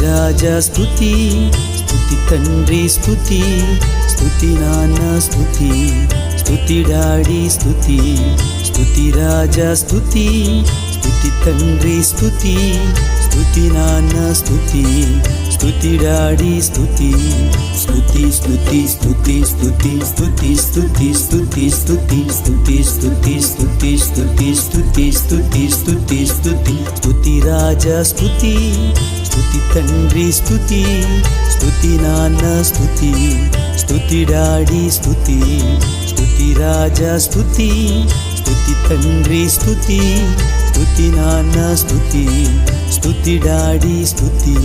రాజా స్తుతి, స్తుతి తండ్రి స్తుతి, స్తుతి నాన్న స్తుతి, స్తుతి డాడీ స్తుతి, స్తుతి రాజా స్తుతి, స్తుతి తండ్రి స్తుతి, స్తుతి నాన్న స్తుతి, స్తుతి డాడీ స్తుతి, స్తుతి స్తుతి స్తుతి స్తుతి స్తుతి స్తుతి స్తుతి స్తుతి స్తుతి స్తుతి స్తుతి స్తుతి స్తుతి స్తుతి స్తుతి స్తుతి స్తుతి రాజా స్తుతి, స్తుతి తండ్రి స్తుతి, స్తుతి నాన్న స్తుతి, స్తుతి డాడీ స్తుతి, స్తుతి రాజా స్తుతి, స్తుతి తండ్రి స్తుతి, స్తుతి నాన్న స్తుతి, స్తుతి డాడీ స్తుతి.